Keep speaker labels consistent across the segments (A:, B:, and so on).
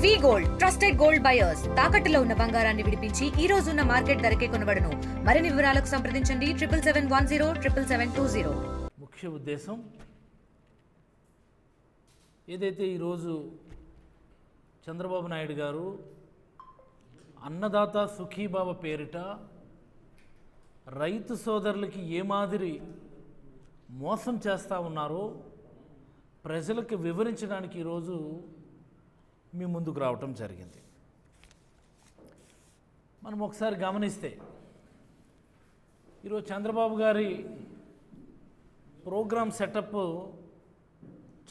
A: వి gold trusted gold buyers తాకట్టులో ఉన్న బంగారాన్ని విడిపించి ఈ రోజు ఉన్న మార్కెట్ ధరకే కొనబడును. మరిన్ని వివరాలకు సంప్రదించండి 7710
B: ముఖ్య ఉద్దేశం ఏదైతే ఈరోజు చంద్రబాబు నాయుడు గారు అన్నదాత సుఖీభావ పేరిట రైతు సోదరులకి ఏ మాదిరి మోసం చేస్తూ ఉన్నారో ప్రజలకు వివరించడానికి ఈరోజు మీ ముందుకు రావటం జరిగింది. మనం ఒకసారి గమనిస్తే ఈరోజు చంద్రబాబు గారి ప్రోగ్రామ్ సెటప్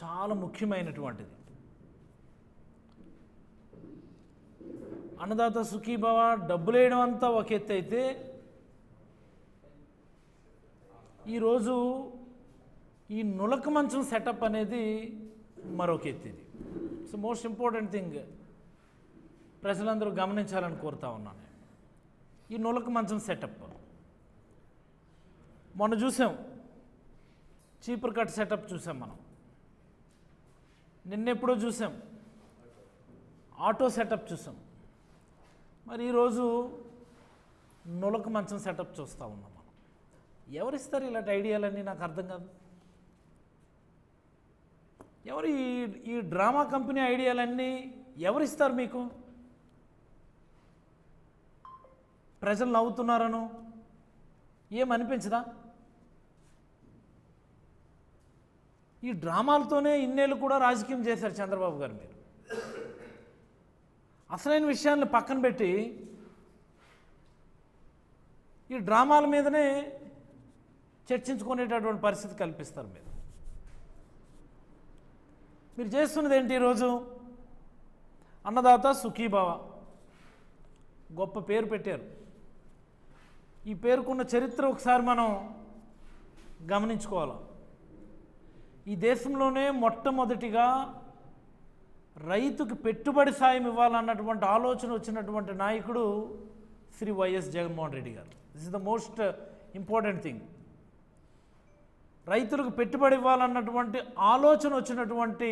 B: చాలా ముఖ్యమైనటువంటిది. అన్నదాత సుఖీభావ డబ్బులు వేయడం అంతా ఒక ఎత్తు అయితే ఈరోజు ఈ నులక మంచం సెటప్ అనేది మరొక ఎత్తు. ఇది ఇట్స్ మోస్ట్ ఇంపార్టెంట్ థింగ్ ప్రజలందరూ గమనించాలని కోరుతా ఉన్నాను. ఈ నులక మంచం సెటప్ మొన్న చూసాం, చీపురు కట్ సెటప్ చూసాం, మనం నిన్నెప్పుడో చూసాం, ఆటో సెటప్ చూసాం. మరి ఈరోజు నులక మంచం సెటప్ చూస్తూ ఉన్నాం మనం. ఎవరిస్తారు ఇలాంటి ఐడియాలన్నీ? నాకు అర్థం కాదు. ఎవరు ఈ డ్రామా కంపెనీ ఐడియాలన్నీ ఎవరిస్తారు మీకు? ప్రజలు నవ్వుతున్నారను ఏమనిపించదా? ఈ డ్రామాలతోనే ఇన్నేళ్ళు కూడా రాజకీయం చేశారు చంద్రబాబు గారు. మీరు అసలైన విషయాన్ని పక్కన పెట్టి ఈ డ్రామాల మీదనే చర్చించుకునేటటువంటి పరిస్థితి కల్పిస్తారు. మీరు చేస్తున్నది ఏంటి? ఈరోజు అన్నదాత సుఖీభావ గొప్ప పేరు పెట్టారు. ఈ పేరుకున్న చరిత్ర ఒకసారి మనం గమనించుకోవాలి. ఈ దేశంలోనే మొట్టమొదటిగా రైతుకు పెట్టుబడి సాయం ఇవ్వాలన్నటువంటి ఆలోచన వచ్చినటువంటి నాయకుడు శ్రీ వైఎస్ జగన్మోహన్ రెడ్డి గారు. This is the most important thing. రైతులకు పెట్టుబడి ఇవ్వాలన్నటువంటి ఆలోచన వచ్చినటువంటి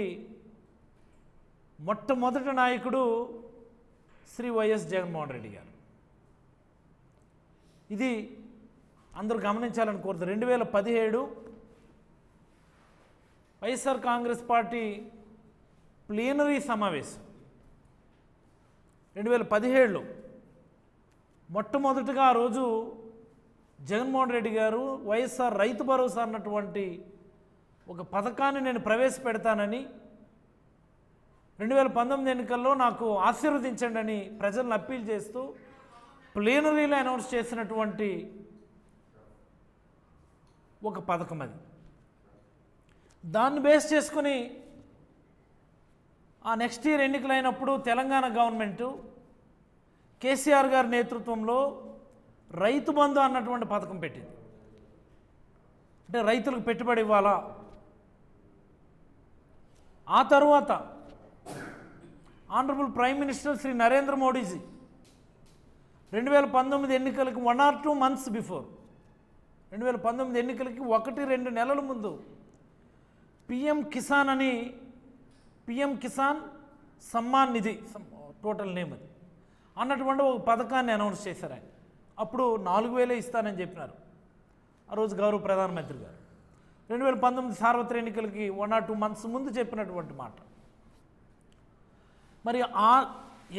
B: మొట్టమొదటి నాయకుడు శ్రీ వైఎస్ జగన్మోహన్ రెడ్డి గారు. ఇది అందరూ గమనించాలని కోరుతారు. 2017 వైఎస్ఆర్ కాంగ్రెస్ పార్టీ ప్లీనరీ సమావేశం 2017లో మొట్టమొదటిగా ఆ రోజు జగన్మోహన్ రెడ్డి గారు వైఎస్ఆర్ రైతు భరోసా అన్నటువంటి ఒక పథకాన్ని నేను ప్రవేశపెడతానని 2019 ఎన్నికల్లో నాకు ఆశీర్వదించండి అని ప్రజలను అప్పీల్ చేస్తూ ప్లీనరీలో అనౌన్స్ చేసినటువంటి ఒక పథకం అది. దాన్ని బేస్ చేసుకుని ఆ నెక్స్ట్ ఇయర్ ఎన్నికలైనప్పుడు తెలంగాణ గవర్నమెంటు కేసీఆర్ గారి నేతృత్వంలో రైతు బంధు అన్నటువంటి పథకం పెట్టింది. అంటే రైతులకు పెట్టుబడి ఇవ్వాలా. ఆ తరువాత honourable prime minister Shri Narendra Modiji 2019 ఎన్నికలకి 1 or 2 months బిఫోర్ 2019 ఎన్నికలకి 1-2 నెలల ముందు PM Kisan Samman Nidhi, total name అది అన్నటువంటి ఒక పథకాన్ని అనౌన్స్ చేశారు ఆయన. అప్పుడు 4,000 ఇస్తానని చెప్పినారు ఆ రోజు గౌరవ ప్రధానమంత్రి గారు. 2019 సార్వత్రిక ఎన్నికలకి 1 or 2 months ముందు చెప్పినటువంటి మాట. మరి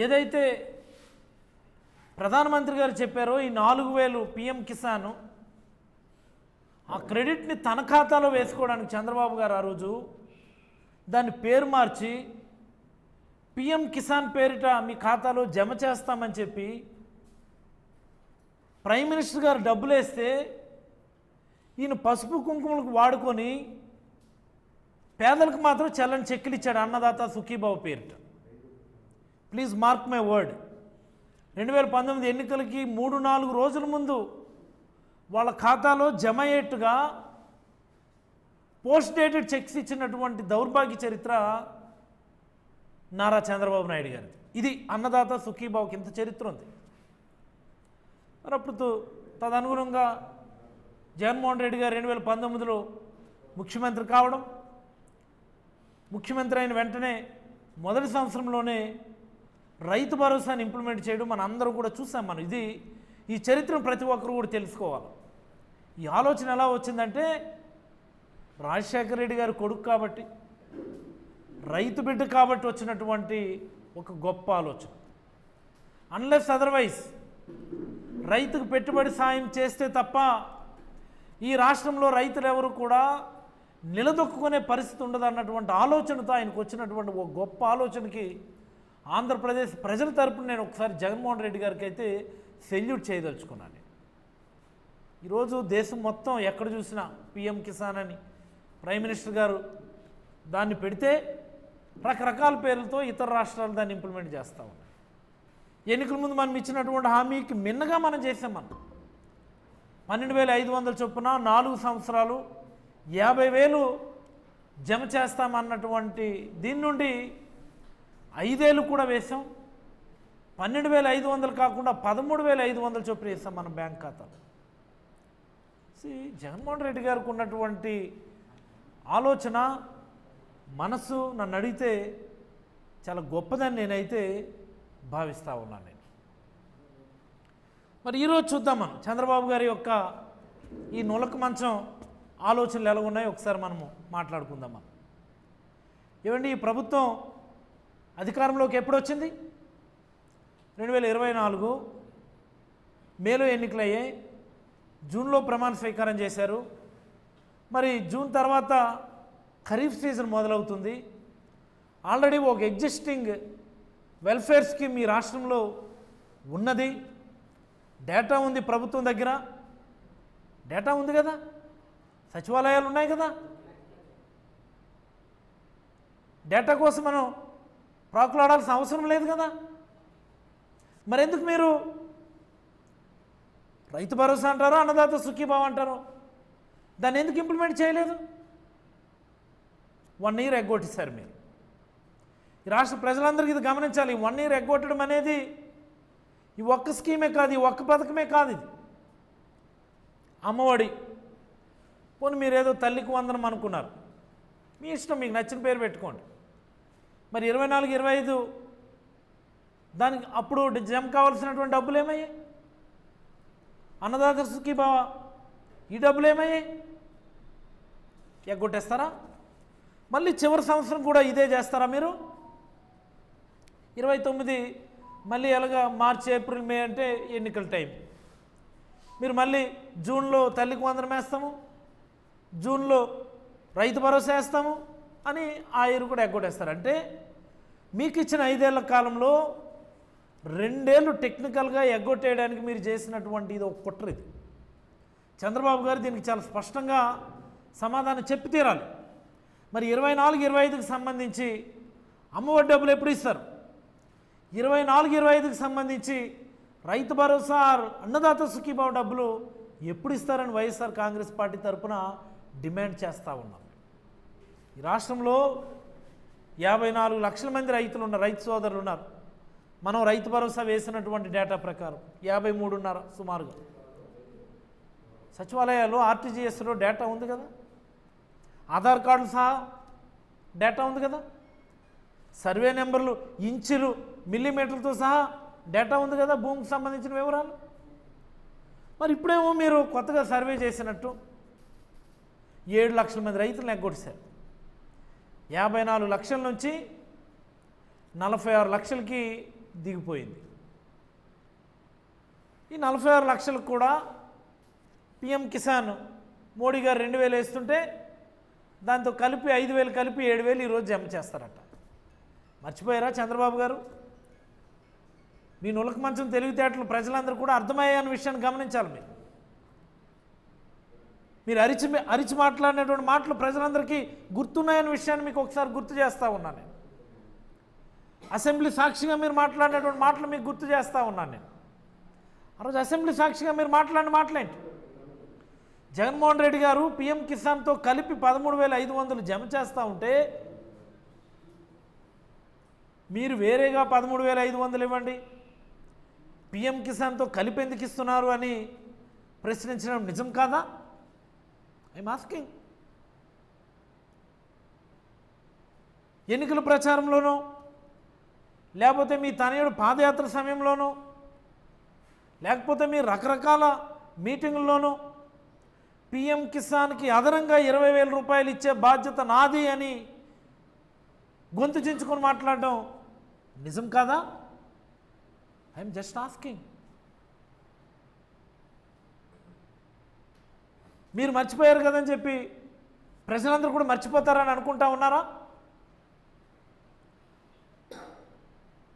B: ఏదైతే ప్రధానమంత్రి గారు చెప్పారో ఈ 4,000 పిఎం కిసాన్, ఆ క్రెడిట్ని తన ఖాతాలో వేసుకోవడానికి చంద్రబాబు గారు ఆ రోజు దాన్ని పేరు మార్చి పిఎం కిసాన్ పేరిట మీ ఖాతాలో జమ చేస్తామని చెప్పి ప్రైమ్ మినిస్టర్ గారు డబ్బులు వేస్తే ఈయన పసుపు కుంకుమలకు వాడుకొని పేదలకు మాత్రం చెల్లని చెక్కులు ఇచ్చాడు అన్నదాత సుఖీభావ పేరిట. Please mark my word. 2019 ఎన్నికలకి 3-4 రోజుల ముందు వాళ్ళ ఖాతాలో జమ అయ్యేట్టుగా పోస్ట్ డేటెడ్ చెక్స్ ఇచ్చినటువంటి దౌర్భాగ్య చరిత్ర నారా చంద్రబాబు నాయుడు గారిది. ఇది అన్నదాత సుఖీభావకి ఇంత చరిత్ర ఉంది. మరి అప్పుడు తదనుగుణంగా జగన్మోహన్ రెడ్డి గారు 2019లో ముఖ్యమంత్రి కావడం, ముఖ్యమంత్రి అయిన వెంటనే మొదటి సంవత్సరంలోనే రైతు భరోసాని ఇంప్లిమెంట్ చేయడం మన అందరం కూడా చూసాం. మనం ఈ చరిత్రను ప్రతి ఒక్కరు కూడా తెలుసుకోవాలి. ఈ ఆలోచన ఎలా వచ్చిందంటే రాజశేఖర రెడ్డి గారి కొడుకు కాబట్టి, రైతు బిడ్డ కాబట్టి వచ్చినటువంటి ఒక గొప్ప ఆలోచన. అన్లెస్ అదర్వైజ్ రైతుకు పెట్టుబడి సాయం చేస్తే తప్ప ఈ రాష్ట్రంలో రైతులు ఎవరు కూడా నిలదొక్కునే పరిస్థితి ఉండదు అన్నటువంటి ఆలోచనతో ఆయనకు వచ్చినటువంటి ఒక గొప్ప ఆలోచనకి ఆంధ్రప్రదేశ్ ప్రజల తరపున నేను ఒకసారి జగన్మోహన్ రెడ్డి గారికి అయితే సెల్యూట్ చేయదలుచుకున్నాను. ఈరోజు దేశం మొత్తం ఎక్కడ చూసినా పిఎం కిసాన్ అని ప్రైమ్ మినిస్టర్ గారు దాన్ని పెడితే రకరకాల పేర్లతో ఇతర రాష్ట్రాలు దాన్ని ఇంప్లిమెంట్ చేస్తూ ఉన్నాయి. ఎన్నికల ముందు మనం ఇచ్చినటువంటి హామీకి మిన్నగా మనం చేసాం. మనం 12,500 చొప్పున 4 సంవత్సరాలు 50,000 జమ చేస్తామన్నటువంటి దీని నుండి 5 ఏళ్ళు కూడా వేసాం. 12,500 కాకుండా 13,500 చొప్పున వేసాం మన బ్యాంక్ ఖాతాలో. జగన్మోహన్ రెడ్డి గారికి ఉన్నటువంటి ఆలోచన మనసు నన్ను అడిగితే చాలా గొప్పదని నేనైతే భావిస్తూ ఉన్నాను. నేను మరి ఈరోజు చూద్దాం మనం చంద్రబాబు గారి యొక్క ఈ నులక మంచం ఆలోచనలు ఎలా ఉన్నాయో ఒకసారి మనము మాట్లాడుకుందాం. మనం ఏమండి, ఈ ప్రభుత్వం అధికారంలోకి ఎప్పుడు వచ్చింది? 2024 మేలో ఎన్నికలు అయ్యాయి. జూన్లో ప్రమాణ స్వీకారం చేశారు. మరి జూన్ తర్వాత ఖరీఫ్ సీజన్ మొదలవుతుంది. ఆల్రెడీ ఒక ఎగ్జిస్టింగ్ వెల్ఫేర్ స్కీమ్ ఈ రాష్ట్రంలో ఉన్నది. డేటా ఉంది ప్రభుత్వం దగ్గర, డేటా ఉంది కదా, సచివాలయాలు ఉన్నాయి కదా. డేటా కోసం మనం ప్రాకులాడాల్సిన అవసరం లేదు కదా. మరెందుకు మీరు రైతు భరోసా అంటారో, అన్నదాత సుఖీభావ అంటారో, దాన్ని ఎందుకు ఇంప్లిమెంట్ చేయలేదు? 1 ఇయర్ ఎగ్గొట్టేశారు మీరు. ఈ రాష్ట్ర ప్రజలందరికీ ఇది గమనించాలి. 1 ఇయర్ ఎగ్గొట్టడం అనేది ఈ ఒక్క స్కీమే కాదు, ఈ ఒక్క పథకమే కాదు. ఇది అమ్మఒడి పోనీ మీరేదో తల్లికి వందనం అనుకున్నారు, మీ ఇష్టం, మీకు నచ్చిన పేరు పెట్టుకోండి. మరి 24, 25 దానికి అప్పుడు జమ కావాల్సినటువంటి డబ్బులు ఏమయ్యాయి? అన్నదాత సుఖీభావ ఈ డబ్బులు ఏమయ్యాయి? ఎగ్గొట్టేస్తారా? మళ్ళీ చివరి సంవత్సరం కూడా ఇదే చేస్తారా మీరు? 29 మళ్ళీ ఎలాగా మార్చి, ఏప్రిల్, మే అంటే ఎన్నికల టైం. మీరు మళ్ళీ జూన్లో తల్లికి వందనం వేస్తాము, జూన్లో రైతు భరోసా వేస్తాము అని ఆ ఇయర్ కూడా ఎగ్గొట్టేస్తారు. అంటే మీకు ఇచ్చిన 5 ఏళ్ల కాలంలో 2 ఏళ్ళు టెక్నికల్గా ఎగ్గొట్టేయడానికి మీరు చేసినటువంటి ఇది ఒక కుట్ర. ఇది చంద్రబాబు గారు దీనికి చాలా స్పష్టంగా సమాధానం చెప్పి తీరాలి. మరి 24, 25కి సంబంధించి అమ్మఒడి డబ్బులు ఎప్పుడు ఇస్తారు? 24, 25కి సంబంధించి రైతు భరోసా, అన్నదాత సుఖీభావ డబ్బులు ఎప్పుడు ఇస్తారని వైఎస్ఆర్ కాంగ్రెస్ పార్టీ తరఫున డిమాండ్ చేస్తూ ఉన్నాం. ఈ రాష్ట్రంలో 54 లక్షల మంది రైతులు ఉన్నారు, రైతు సోదరులు ఉన్నారు. మనం రైతు భరోసా వేసినటువంటి డేటా ప్రకారం 53.5 సుమారుగా. సచివాలయాలు ఆర్టీజీఎస్లో డేటా ఉంది కదా, ఆధార్ కార్డులు సహా డేటా ఉంది కదా, సర్వే నెంబర్లు, ఇంచులు, మిల్లీమీటర్లతో సహా డేటా ఉంది కదా, భూమికి సంబంధించిన వివరాలు. మరి ఇప్పుడేమో మీరు కొత్తగా సర్వే చేసినట్టు 7 లక్షల మంది రైతులను ఎగ్గొట్టేశారు. 54 లక్షల నుంచి 46 లక్షలకి దిగిపోయింది. ఈ 46 లక్షలకు కూడా పిఎం కిసాన్ మోడీ గారు 2,000 వేస్తుంటే దాంతో కలిపి 5,000 కలిపి 7,000 ఈరోజు జమ చేస్తారట. మర్చిపోయారా చంద్రబాబు గారు? మీ నులక మంచం తెలివితేటలు ప్రజలందరూ కూడా అర్థమయ్యాయన్న విషయాన్ని గమనించాలి. మీరు అరిచి మాట్లాడినటువంటి మాటలు ప్రజలందరికీ గుర్తున్నాయన్న విషయాన్ని మీకు ఒకసారి గుర్తు చేస్తూ ఉన్నాను నేను. అసెంబ్లీ సాక్షిగా మీరు మాట్లాడినటువంటి మాటలు మీకు గుర్తు చేస్తూ ఉన్నాను నేను. ఆ రోజు అసెంబ్లీ సాక్షిగా మీరు మాట్లాడిన మాటలేంటి? జగన్మోహన్ రెడ్డి గారు పిఎం కిసాన్తో కలిపి 13,500 జమ చేస్తూ ఉంటే మీరు వేరేగా 13,500 ఇవ్వండి, పిఎం కిసాన్తో కలిపి ఎందుకు ఇస్తున్నారు అని ప్రశ్నించడం నిజం కాదా? I'm asking. ఎన్నికల ప్రచారంలోనూ లేకపోతే మీ తనయుడు పాదయాత్ర సమయంలోనూ, లేకపోతే మీ రకరకాల మీటింగుల్లోనూ పిఎం కిసాన్కి అదనంగా 20,000 రూపాయలు ఇచ్చే బాధ్యత నాది అని గొంతు చించుకొని మాట్లాడడం నిజం కాదా? I'm just asking. మీరు మర్చిపోయారు కదని చెప్పి ప్రజలందరూ కూడా మర్చిపోతారని అనుకుంటా ఉన్నారా?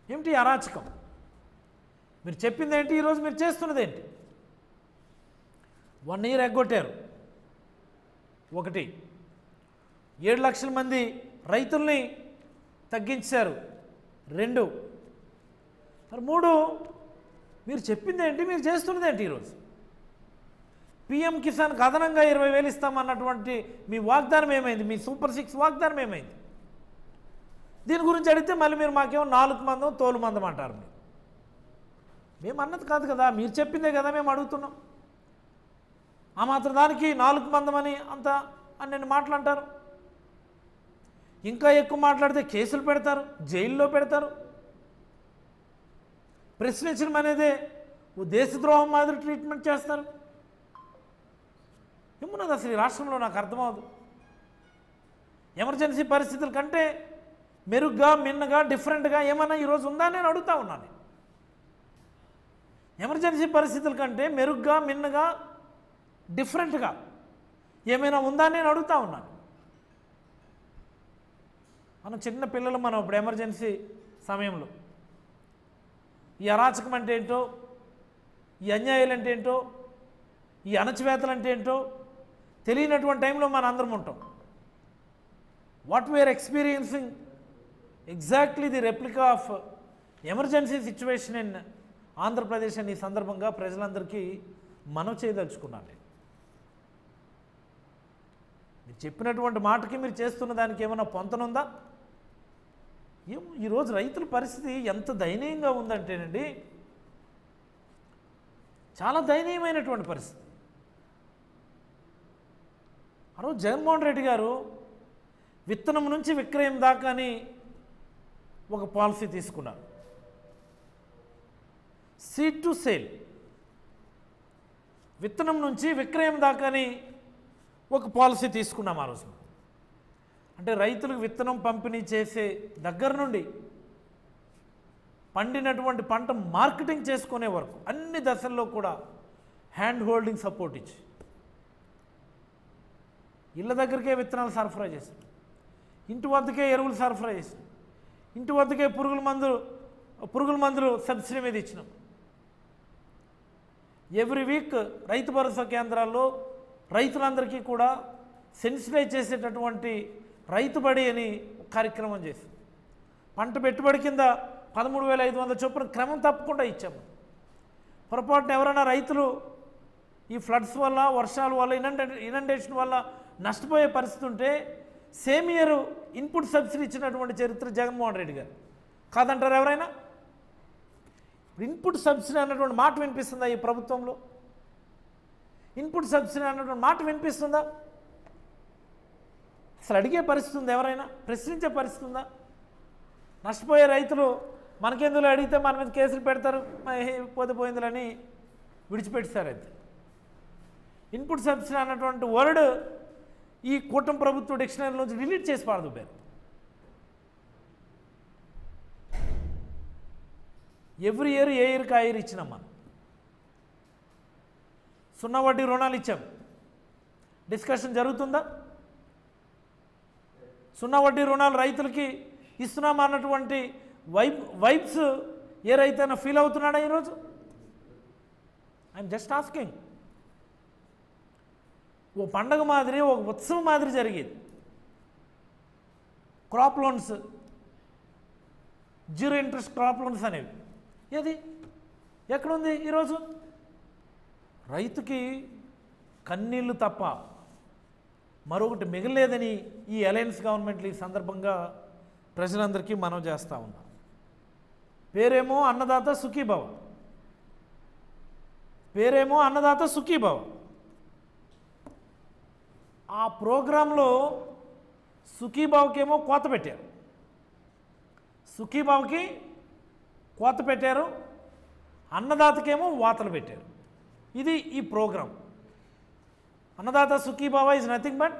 B: ఏమిటి అరాచకం? మీరు చెప్పింది ఏంటి? ఈరోజు మీరు చేస్తున్నది ఏంటి? 1 ఇయర్ ఎగ్గొట్టారు. 1, 7 లక్షల మంది రైతుల్ని తగ్గించారు. 2, మరి 3, మీరు చెప్పింది ఏంటి? మీరు చేస్తున్నది ఏంటి? ఈరోజు పిఎం కిసాన్కి అదనంగా 20,000 ఇస్తామన్నటువంటి మీ వాగ్దానం ఏమైంది? మీ సూపర్ 6 వాగ్దానం ఏమైంది? దీని గురించి అడిగితే మళ్ళీ మీరు మాకేమో 4 మందం తోలు మందం అంటారు. మేము అన్నది కాదు కదా, మీరు చెప్పిందే కదా మేము అడుగుతున్నాం. ఆ మాత్రం దానికి 4 మందం అని అంత అన్ని మాట్లాడతారు. ఇంకా ఎక్కువ మాట్లాడితే కేసులు పెడతారు, జైల్లో పెడతారు. ప్రశ్నించడం అనేదే దేశద్రోహం మాదిరి ట్రీట్మెంట్ చేస్తారు. ఏమున్నది అసలు ఈ రాష్ట్రంలో? నాకు అర్థమవుదు. ఎమర్జెన్సీ పరిస్థితుల కంటే మెరుగ్గా, మిన్నగా, డిఫరెంట్గా ఏమన్నా ఈరోజు ఉందా నేను అడుగుతా ఉన్నాను. ఎమర్జెన్సీ పరిస్థితుల కంటే మెరుగ్గా, మిన్నగా, డిఫరెంట్గా ఏమైనా ఉందా నేను అడుగుతా ఉన్నాను. మనం చిన్న పిల్లలు, మనం ఇప్పుడు ఎమర్జెన్సీ సమయంలో ఈ అరాచకం అంటే ఏంటో, ఈ అన్యాయాలు అంటే ఏంటో, ఈ అణచివేతలు అంటే ఏంటో తెలియనటువంటి టైంలో మన అందరం ఉంటాం. What we are experiencing exactly the replica of emergency situation in Andhra Pradesh అని ఈ సందర్భంగా ప్రజలందరికీ మనవి చేయదలుచుకున్నాను. మీరు చెప్పినటువంటి మాటకి మీరు చేస్తున్న దానికి ఏమైనా పొంతనుందా? ఏమో ఈరోజు రైతుల పరిస్థితి ఎంత దయనీయంగా ఉందంటేనండి, చాలా దయనీయమైనటువంటి పరిస్థితి. ఆ రోజు జగన్మోహన్ రెడ్డి గారు విత్తనం నుంచి విక్రయం దాకా అని ఒక పాలసీ తీసుకున్నారు. సీడ్ టు సేల్, విత్తనం నుంచి విక్రయం దాకా అని ఒక పాలసీ తీసుకున్నాం ఆ రోజు. అంటే రైతులకు విత్తనం పంపిణీ చేసే దగ్గర నుండి పండినటువంటి పంట మార్కెటింగ్ చేసుకునే వరకు అన్ని దశల్లో కూడా హ్యాండ్ హోల్డింగ్ సపోర్ట్ ఇచ్చి ఇళ్ళ దగ్గరికే విత్తనాలు సరఫరా చేశారు, ఇంటి వద్దకే ఎరువులు సరఫరా చేశారు, ఇంటి వద్దకే పురుగుల మందులు సబ్సిడీ మీద ఇచ్చినాం. ఎవ్రీ వీక్ రైతు భరోసా కేంద్రాల్లో రైతులందరికీ కూడా సెన్సిటైజ్ చేసేటటువంటి రైతు బడి అని కార్యక్రమం చేశాం. పంట పెట్టుబడి కింద 13,500 చొప్పున క్రమం తప్పకుండా ఇచ్చాము. పొరపాటున ఎవరైనా రైతులు ఈ ఫ్లడ్స్ వల్ల, వర్షాల వల్ల, ఇనండేషన్ వల్ల నష్టపోయే పరిస్థితి ఉంటే సేమ్ ఇయర్ ఇన్పుట్ సబ్సిడీ ఇచ్చినటువంటి చరిత్ర జగన్మోహన్ రెడ్డి గారు. కాదంటారు ఎవరైనా? ఇన్పుట్ సబ్సిడీ అన్నటువంటి మాట వినిపిస్తుందా ఈ ప్రభుత్వంలో? ఇన్పుట్ సబ్సిడీ అన్నటువంటి మాట వినిపిస్తుందా? అసలు అడిగే పరిస్థితి ఉంది ఎవరైనా? ప్రశ్నించే పరిస్థితి ఉందా? నష్టపోయే రైతులు మనకెందులో అడిగితే మన మీద కేసులు పెడతారు, పోయిందులని విడిచిపెట్టారు. అయితే ఇన్పుట్ సబ్సిడీ అన్నటువంటి వర్డ్ ఈ కూటమి ప్రభుత్వ డిక్షనరీ నుంచి డిలీట్ చేసి పారదొబ్బారు. ఎవ్రీ ఇయర్ ఏ ఇయర్కి ఆ ఇయర్ ఇచ్చినాం. మనం 0 వడ్డీ రుణాలు ఇచ్చాం. డిస్కషన్ జరుగుతుందా? 0 వడ్డీ రుణాలు రైతులకి ఇస్తున్నాం అన్నటువంటి వైబ్స్ ఏ రైతైనా ఫీల్ అవుతున్నాడా ఈరోజు? I'm just asking. ఓ పండగ మాదిరి, ఒక ఉత్సవం మాదిరి జరిగేది. Crop loans, 0 interest crop loans అనేవి ఏది ఎక్కడుంది ఈరోజు? రైతుకి కన్నీళ్ళు తప్ప మరొకటి మిగలేదని ఈ అలయన్స్ గవర్నమెంట్లు ఈ సందర్భంగా ప్రజలందరికీ మనవి చేస్తూ ఉన్నాం. పేరేమో అన్నదాత సుఖీభవ, పేరేమో అన్నదాత సుఖీభవ. ఆ ప్రోగ్రాంలో సుఖీభావకేమో కోత పెట్టారు, సుఖీభావకి కోత పెట్టారు, అన్నదాతకేమో వాతలు పెట్టారు. ఇది ఈ programme. Annadata Sukhibhava is nothing but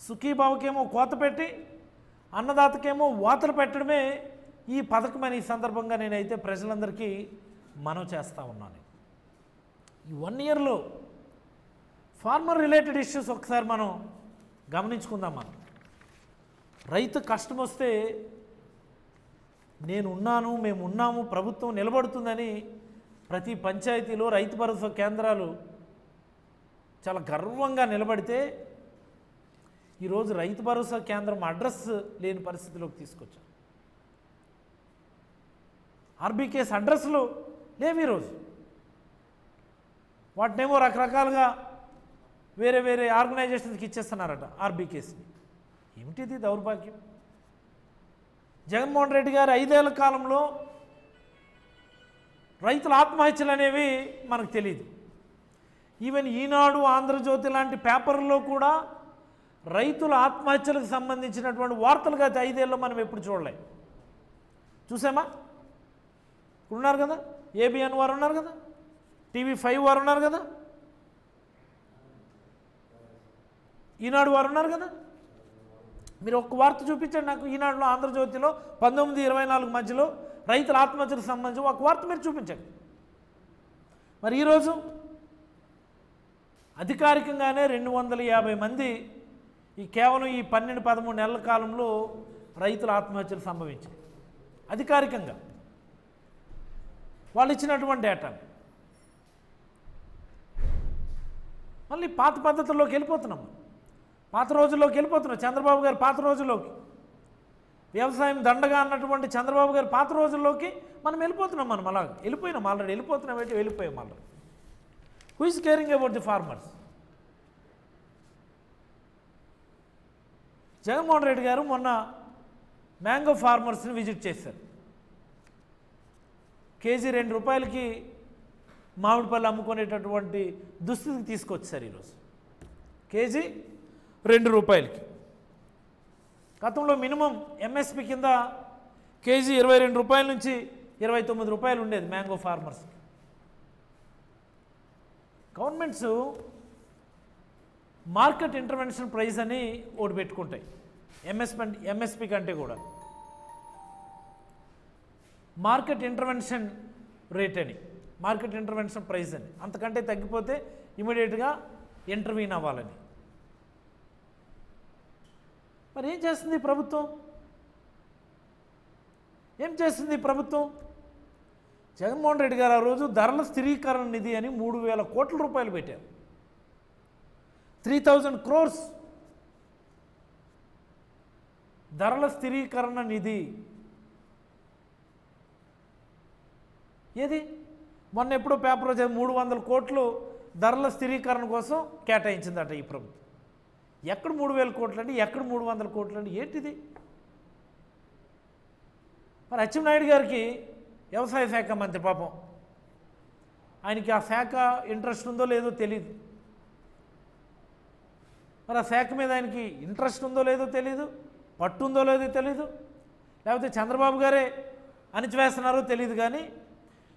B: సుఖీభావకేమో కోత పెట్టి అన్నదాతకేమో వాతలు పెట్టడమే ఈ పథకం అని ఈ సందర్భంగా నేనైతే ప్రజలందరికీ మనవి చేస్తూ ఉన్నాను. ఈ 1 ఇయర్లో ఫార్మర్ రిలేటెడ్ ఇష్యూస్ ఒకసారి మనం గమనించుకుందాం. మనం రైతు కష్టం వస్తే నేనున్నాను, మేము ఉన్నాము, ప్రభుత్వం నిలబడుతుందని ప్రతి పంచాయతీలో రైతు భరోసా కేంద్రాలు చాలా గర్వంగా నిలబడితే ఈరోజు రైతు భరోసా కేంద్రం అడ్రస్ లేని పరిస్థితిలోకి తీసుకొచ్చాం. ఆర్బీకేస్ అడ్రస్లు లేవు ఈరోజు. వాటినేమో రకరకాలుగా వేరే వేరే ఆర్గనైజేషన్స్కి ఇచ్చేస్తున్నారట ఆర్బీకేస్ని. ఏమిటిది దౌర్భాగ్యం? జగన్మోహన్ రెడ్డి గారు 5 ఏళ్ల కాలంలో రైతుల ఆత్మహత్యలు అనేవి మనకు తెలియదు. ఈవెన్ ఈనాడు, ఆంధ్రజ్యోతి లాంటి పేపర్లో కూడా రైతుల ఆత్మహత్యలకు సంబంధించినటువంటి వార్తలు గత 5 ఏళ్ళలో మనం ఎప్పుడు చూడలేం. చూసామా? ఉన్నారు కదా, ఏబిఎన్ వారు ఉన్నారు కదా, TV5 వారు ఉన్నారు కదా, ఈనాడు వారు ఉన్నారు కదా. మీరు ఒక్క వార్త చూపించండి నాకు. ఈనాడులో, ఆంధ్రజ్యోతిలో 19-24 మధ్యలో రైతుల ఆత్మహత్యలకు సంబంధించి ఒక వార్త మీరు చూపించండి. మరి ఈరోజు అధికారికంగానే 250 మంది కేవలం ఈ 12-13 నెలల కాలంలో రైతుల ఆత్మహత్యలు సంభవించాయి. అధికారికంగా వాళ్ళు ఇచ్చినటువంటి డేటా. మళ్ళీ పాత పద్ధతుల్లోకి వెళ్ళిపోతున్నాం, పాత రోజుల్లోకి వెళ్ళిపోతున్నాం. చంద్రబాబు గారు పాత రోజుల్లోకి, వ్యవసాయం దండగా అన్నటువంటి చంద్రబాబు గారు పాత రోజుల్లోకి మనం వెళ్ళిపోతున్నాం. మనం అలా వెళ్ళిపోయినాం, ఆల్రెడీ వెళ్ళిపోతున్నాం. ఏంటి వెళ్ళిపోయాం already. Who is caring about the farmers? Jaganmohan Reddy గారు మొన్న మ్యాంగో ఫార్మర్స్ని విజిట్ చేశారు. కేజీ 2 రూపాయలకి మామిడి పళ్ళు అమ్ముకునేటటువంటి దుస్థితికి తీసుకొచ్చారు ఈరోజు. కేజీ 2 రూపాయలకి. గతంలో మినిమం ఎంఎస్పి కింద కేజీ 22 రూపాయల నుంచి 29 రూపాయలు ఉండేది మ్యాంగో ఫార్మర్స్కి. గవర్నమెంట్స్ మార్కెట్ ఇంటర్వెన్షన్ ప్రైస్ అని ఒకటి పెట్టుకుంటాయి. ఎంఎస్పి కంటే కూడా మార్కెట్ ఇంటర్వెన్షన్ రేట్ అని, మార్కెట్ ఇంటర్వెన్షన్ ప్రైస్ అని. అంతకంటే తగ్గిపోతే ఇమీడియట్గా ఇంటర్వ్యూన్ అవ్వాలని. మరి ఏం చేస్తుంది ప్రభుత్వం? ఏం చేస్తుంది ప్రభుత్వం? జగన్మోహన్ రెడ్డి గారు ఆ రోజు ధరల స్థిరీకరణ నిధి అని 3,000 కోట్ల రూపాయలు పెట్టారు. 3,000 crores ధరల స్థిరీకరణ నిధి. ఏది మొన్న ఎప్పుడో పేపర్లో 300 కోట్లు ధరల స్థిరీకరణ కోసం కేటాయించిందట ఈ ప్రభుత్వం. ఎక్కడ 3,000 కోట్లు అండి, ఎక్కడ 300 కోట్లు అండి? ఏంటిది? మరి అచ్చెన్నాయుడు గారికి వ్యవసాయ శాఖ మంత్రి, పాపం ఆయనకి ఆ శాఖ ఇంట్రెస్ట్ ఉందో లేదో తెలియదు. మరి ఆ శాఖ మీద ఆయనకి ఇంట్రెస్ట్ ఉందో లేదో తెలీదు, పట్టుందో లేదో తెలీదు, లేకపోతే చంద్రబాబు గారే అణిచివేస్తున్నారో తెలియదు. కానీ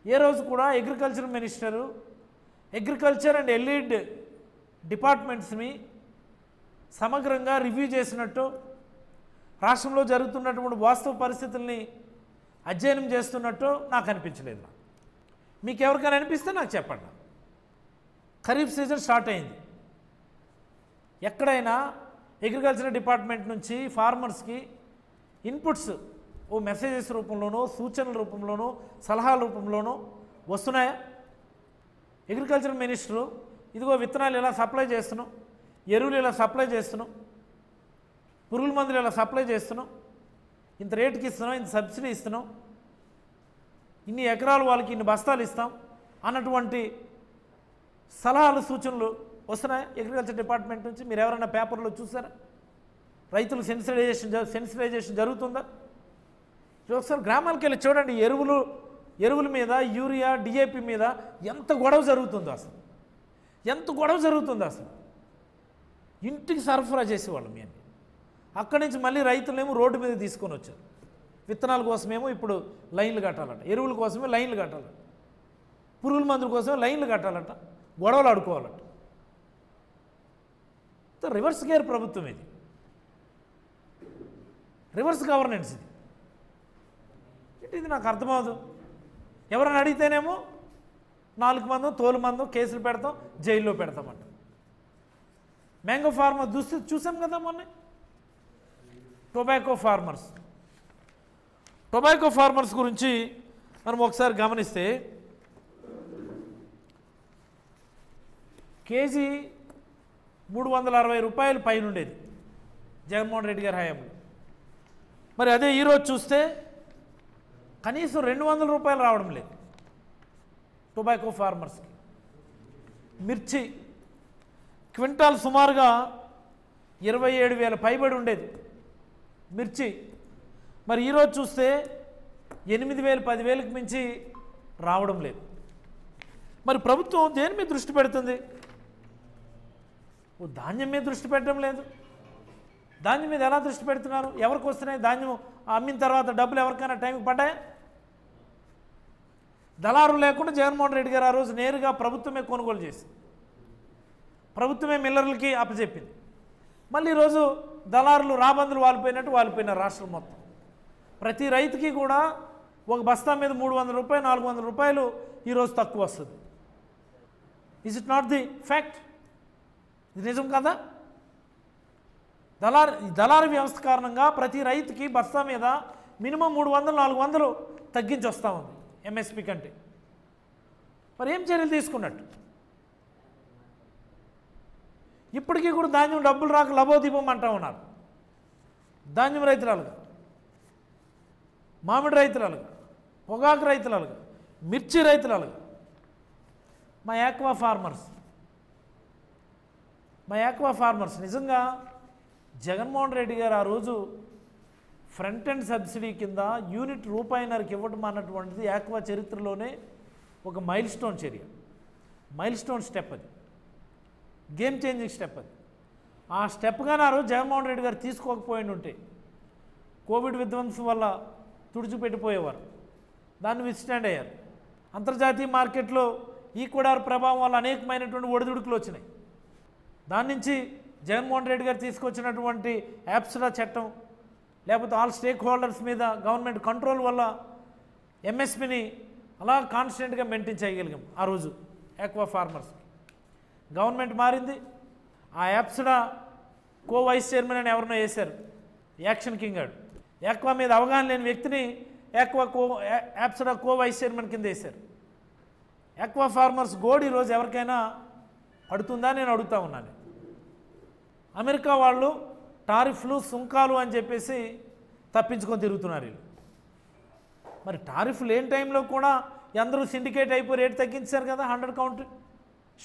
B: ఏ రోజు కూడా అగ్రికల్చర్ మినిస్టరు అగ్రికల్చర్ అండ్ ఎల్ఈడ్ డిపార్ట్మెంట్స్ని సమగ్రంగా రివ్యూ చేసినట్టు, రాష్ట్రంలో జరుగుతున్నటువంటి వాస్తవ పరిస్థితుల్ని అధ్యయనం చేస్తున్నట్టు నాకు అనిపించలేదు. మీకు ఎవరికైనా అనిపిస్తే నాకు చెప్పండి. ఖరీఫ్ సీజన్ స్టార్ట్ అయింది. ఎక్కడైనా అగ్రికల్చర్ డిపార్ట్మెంట్ నుంచి ఫార్మర్స్కి ఇన్పుట్స్ ఓ మెసేజెస్ రూపంలోనో, సూచనల రూపంలోనో, సలహాల రూపంలోనో వస్తున్నాయా? అగ్రికల్చర్ మినిస్టరు ఇదిగో విత్తనాలు ఇలా సప్లై చేస్తున్నాం, ఎరువులు ఇలా సప్లై చేస్తున్నాం, పురుగుల మందులు ఇలా సప్లై చేస్తున్నాం, ఇంత రేటుకి ఇస్తున్నాం, ఇంత సబ్సిడీ ఇస్తున్నాం, ఇన్ని ఎకరాలు వాళ్ళకి ఇన్ని బస్తాలు ఇస్తాం అన్నటువంటి సలహాలు, సూచనలు వస్తున్నాయి అగ్రికల్చర్ డిపార్ట్మెంట్ నుంచి? మీరు ఎవరైనా పేపర్లో చూసారా? రైతులు సెన్సిటైజేషన్ జరుగుతుందా? ఒకసారి గ్రామాలకు వెళ్ళి చూడండి. ఎరువుల మీద, యూరియా, డిఏపి మీద ఎంత గొడవ జరుగుతుందో అసలు, ఎంత గొడవ జరుగుతుందో అసలు. ఇంటికి సరఫరా చేసేవాళ్ళం మేము. అక్కడి నుంచి మళ్ళీ రైతులేమో రోడ్డు మీద తీసుకొని వచ్చారు. విత్తనాల కోసమేమో ఇప్పుడు లైన్లు కట్టాలట, ఎరువుల కోసమే లైన్లు కట్టాలట, పురుగుల మందుల కోసమే లైన్లు కట్టాలట, గొడవలు ఆడుకోవాలట. రివర్స్ గేర్ ప్రభుత్వం ఇది, రివర్స్ గవర్నెన్స్ ఇది నాకు అర్థమవుదు. ఎవరైనా అడిగితేనేమో 4 మందో తోలు మందో కేసులు పెడతాం, జైల్లో పెడతామంట. మ్యాంగో ఫార్మర్ దుస్థితి చూసాం కదా మొన్న. టొబాకో ఫార్మర్స్ గురించి మనం ఒకసారి గమనిస్తే కేజీ 360 రూపాయలు పైన ఉండేది జగన్మోహన్ రెడ్డి గారి హయాంలో. మరి అదే ఈరోజు చూస్తే కనీసం 200 రూపాయలు రావడం లేదు టొబాకో ఫార్మర్స్కి. మిర్చి క్వింటాల్ సుమారుగా 27,000 పైబడి ఉండేది మిర్చి. మరి ఈరోజు చూస్తే 8,000 10,000కి మించి రావడం లేదు. మరి ప్రభుత్వం దేని మీద దృష్టి పెడుతుంది? ధాన్యం మీద దృష్టి పెట్టడం లేదు. ధాన్యం మీద ఎలా దృష్టి పెడుతున్నారు? ఎవరికి వస్తున్నాయి ధాన్యం? అమ్మిన తర్వాత డబ్బులు ఎవరికైనా టైంకి పడ్డాయా? దళారులు లేకుండా జగన్మోహన్ రెడ్డి గారు ఆ రోజు నేరుగా ప్రభుత్వమే కొనుగోలు చేసి ప్రభుత్వమే మిల్లర్లకి అప్పచెప్పింది. మళ్ళీ ఈరోజు దళారులు రాబందులు వాలిపోయినట్టు వాలిపోయినారు రాష్ట్రం మొత్తం. ప్రతి రైతుకి కూడా ఒక బస్తా మీద 300 రూపాయలు 400 రూపాయలు ఈరోజు తక్కువ వస్తుంది. Is it not the fact? ఇది నిజం కదా? దళారీ వ్యవస్థ కారణంగా ప్రతి రైతుకి బస్తా మీద మినిమం 300-400 తగ్గించి వస్తూ ఉంది ఎంఎస్పి కంటే. మరి ఏం చర్యలు తీసుకున్నట్టు? ఇప్పటికీ కూడా ధాన్యం డబ్బులు రాక లబోదీపం అంటూ ఉన్నారు. ధాన్యం రైతురాలుగా, మామిడి రైతురాలుగా, పొగాకు రైతురాలుగా, మిర్చి రైతురాలుగా, మా యాక్వా ఫార్మర్స్ నిజంగా జగన్మోహన్ రెడ్డి గారు ఆ రోజు ఫ్రంట్ ఎండ్ సబ్సిడీ కింద యూనిట్ రూపాయిన్నరకి ఇవ్వడం అన్నటువంటిది యాక్వా చరిత్రలోనే ఒక మైల్ స్టోన్ స్టెప్. అది గేమ్ చేంజింగ్ స్టెప్. అది ఆ స్టెప్ కానీ ఆ రోజు జగన్మోహన్ రెడ్డి గారు తీసుకోకపోయి ఉంటే కోవిడ్ విధ్వంసం వల్ల తుడిచిపెట్టిపోయేవారు. దాన్ని విత్స్టాండ్ అయ్యారు. అంతర్జాతీయ మార్కెట్లో ఈక్వెడార్ ప్రభావం వల్ల అనేకమైనటువంటి ఒడిదుడుకులు వచ్చినాయి. దాని నుంచి జగన్మోహన్ రెడ్డి గారు తీసుకొచ్చినటువంటి యాప్స్డా చట్టం, లేకపోతే ఆల్ స్టేక్ హోల్డర్స్ మీద గవర్నమెంట్ కంట్రోల్ వల్ల ఎంఎస్పిని అలా కాన్స్టెంట్గా మెయింటైన్ చేయగలిగాం. ఆ రోజు యాక్వా ఫార్మర్స్ గవర్నమెంట్ మారింది. ఆ యాప్స్డా కో వైస్ చైర్మన్ అని ఎవరినో వేశారు, యాక్షన్ కింగ్ గారు. యాక్వా మీద అవగాహన లేని వ్యక్తిని యాప్స్డా కో వైస్ చైర్మన్ కింద వేశారు. యాక్వా ఫార్మర్స్ గోడ్ ఈరోజు ఎవరికైనా పడుతుందా నేను అడుగుతా ఉన్నాను. అమెరికా వాళ్ళు టారిఫ్లు సుంకాలు అని చెప్పేసి తప్పించుకొని తిరుగుతున్నారు వీళ్ళు. మరి టారిఫ్ లేని టైంలో కూడా అందరూ సిండికేట్ అయిపోయి రేటు తగ్గించారు కదా 100 కౌంట్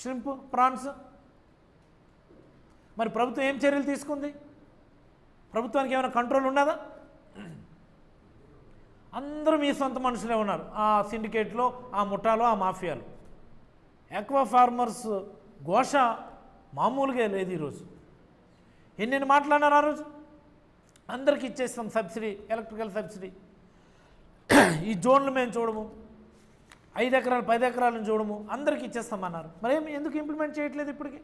B: ష్రింప్ ప్రాన్స్. మరి ప్రభుత్వం ఏం చర్యలు తీసుకుంది? ప్రభుత్వానికి ఏమైనా కంట్రోల్ ఉన్నదా? అందరూ మీ సొంత మనుషులే ఉన్నారు ఆ సిండికేట్లో, ఆ ముఠాలో, ఆ మాఫియాలో. యాక్వా ఫార్మర్స్ ఘోష మామూలుగా లేదు. ఈరోజు ఎన్నెన్ని మాట్లాడినారు? ఆ రోజు అందరికీ ఇచ్చేస్తాం సబ్సిడీ, ఎలక్ట్రికల్ సబ్సిడీ. ఈ జోన్లు మేము చూడము, 5 ఎకరాలు 10 ఎకరాలను చూడము, అందరికీ ఇచ్చేస్తామన్నారు. మరి ఎందుకు ఇంప్లిమెంట్ చేయట్లేదు? ఇప్పటికీ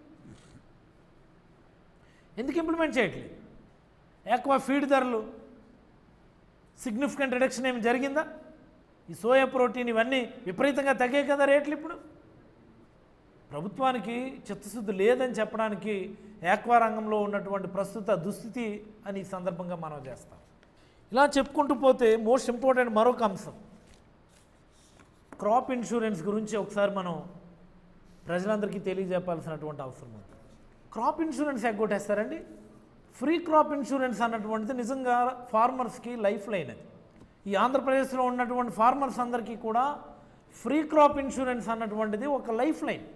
B: ఎందుకు ఇంప్లిమెంట్ చేయట్లేదు? యాక్వా ఫీడ్ ధరలు సిగ్నిఫికెంట్ రిడక్షన్ ఏమి జరిగిందా? ఈ సోయా ప్రోటీన్ ఇవన్నీ విపరీతంగా తగ్గాయి కదా రేట్లు. ఇప్పుడు ప్రభుత్వానికి చిత్తశుద్ధి లేదని చెప్పడానికి యాక్వా రంగంలో ఉన్నటువంటి ప్రస్తుత దుస్థితి అని ఈ సందర్భంగా మనం చేస్తాం. ఇలా చెప్పుకుంటూ పోతే మోస్ట్ ఇంపార్టెంట్ మరొక అంశం క్రాప్ ఇన్సూరెన్స్ గురించి ఒకసారి మనం ప్రజలందరికీ తెలియజెప్పాల్సినటువంటి అవసరం ఉంది. క్రాప్ ఇన్సూరెన్స్ ఎగ్గొట్టేస్తారండి. ఫ్రీ క్రాప్ ఇన్సూరెన్స్ అన్నటువంటిది నిజంగా ఫార్మర్స్కి లైఫ్ లైన్. అది ఈ ఆంధ్రప్రదేశ్లో ఉన్నటువంటి ఫార్మర్స్ అందరికీ కూడా ఫ్రీ క్రాప్ ఇన్సూరెన్స్ అన్నటువంటిది ఒక లైఫ్ లైన్.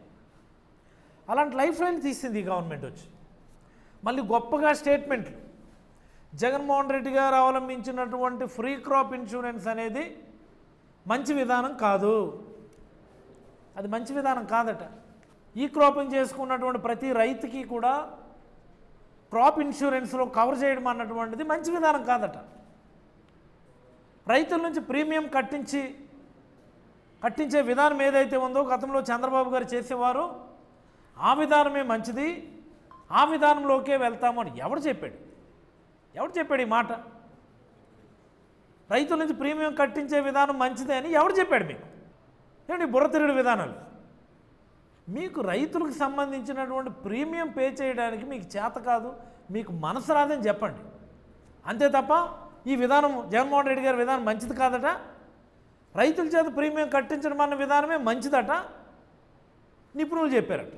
B: అలాంటి లైఫ్ లైన్ తీసింది ఈ గవర్నమెంట్ వచ్చి. మళ్ళీ గొప్పగా స్టేట్మెంట్లు, జగన్మోహన్ రెడ్డి గారు అవలంబించినటువంటి ఫ్రీ క్రాప్ ఇన్సూరెన్స్ అనేది మంచి విధానం కాదు, అది మంచి విధానం కాదట. ఈ క్రాపింగ్ చేసుకున్నటువంటి ప్రతి రైతుకి కూడా క్రాప్ ఇన్సూరెన్స్లో కవర్ చేయడం అన్నటువంటిది మంచి విధానం కాదట. రైతుల నుంచి ప్రీమియం కట్టించే విధానం ఏదైతే ఉందో గతంలో చంద్రబాబు గారు చేసేవారు ఆ విధానమే మంచిది, ఆ విధానంలోకే వెళ్తాము అని ఎవడు చెప్పాడు ఈ మాట? రైతుల నుంచి ప్రీమియం కట్టించే విధానం మంచిదే అని ఎవడు చెప్పాడు మీకు? ఏమండి బుర్ర తిరుగుడు విధానాలు? మీకు రైతులకు సంబంధించినటువంటి ప్రీమియం పే చేయడానికి మీకు చేత కాదు, మీకు మనసు రాదని చెప్పండి. అంతే తప్ప ఈ విధానం జగన్మోహన్ రెడ్డి గారి విధానం మంచిది కాదట, రైతుల చేత ప్రీమియం కట్టించడం అన్న విధానమే మంచిదట నిపుణులు చెప్పారట.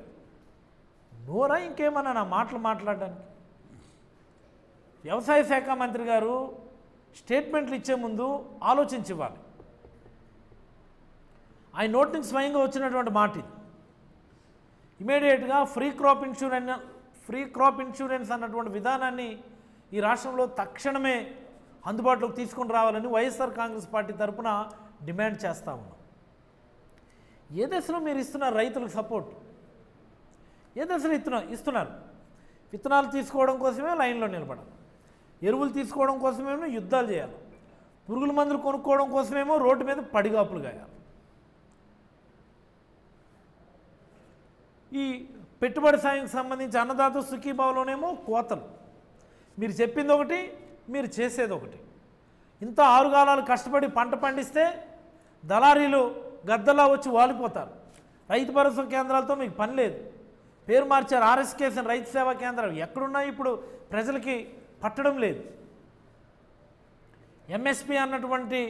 B: నోరా ఇంకేమన్నా నా మాటలు మాట్లాడడానికి? వ్యవసాయ శాఖ మంత్రి గారు స్టేట్మెంట్లు ఇచ్చే ముందు ఆలోచించి ఇవ్వాలి. ఆయన నోటి నుంచి స్వయంగా వచ్చినటువంటి మాట ఇది. ఇమీడియట్గా ఫ్రీ క్రాప్ ఇన్సూరెన్స్ అన్నటువంటి విధానాన్ని ఈ రాష్ట్రంలో తక్షణమే అందుబాటులోకి తీసుకొని రావాలని వైఎస్ఆర్ కాంగ్రెస్ పార్టీ తరఫున డిమాండ్ చేస్తూ ఉన్నాం. ఏ దశలో మీరు ఇస్తున్నారు రైతులకు సపోర్ట్? ఏ దశలో ఇస్తున్నారు? విత్తనాలు తీసుకోవడం కోసమే లైన్లో నిలబడాలి, ఎరువులు తీసుకోవడం కోసమేమో యుద్ధాలు చేయాలి, పురుగుల మందులు కొనుక్కోవడం కోసమేమో రోడ్డు మీద పడిగాపులు గాయాలి. ఈ పెట్టుబడి సాయంకి సంబంధించి అన్నదాత సుఖీభావలోనేమో కోతలు. మీరు చెప్పింది ఒకటి, మీరు చేసేది ఒకటి. ఇంత 6 కాలాలు కష్టపడి పంట పండిస్తే దళారీలు గద్దలా వచ్చి వాలిపోతారు. రైతు భరోసా కేంద్రాలతో మీకు పని లేదు, పేరు మార్చారు. ఆర్ఎస్కేఎస్ రైతు సేవా కేంద్రాలు ఎక్కడున్నాయి ఇప్పుడు ప్రజలకి పట్టడం లేదు. ఎంఎస్పి అన్నటువంటి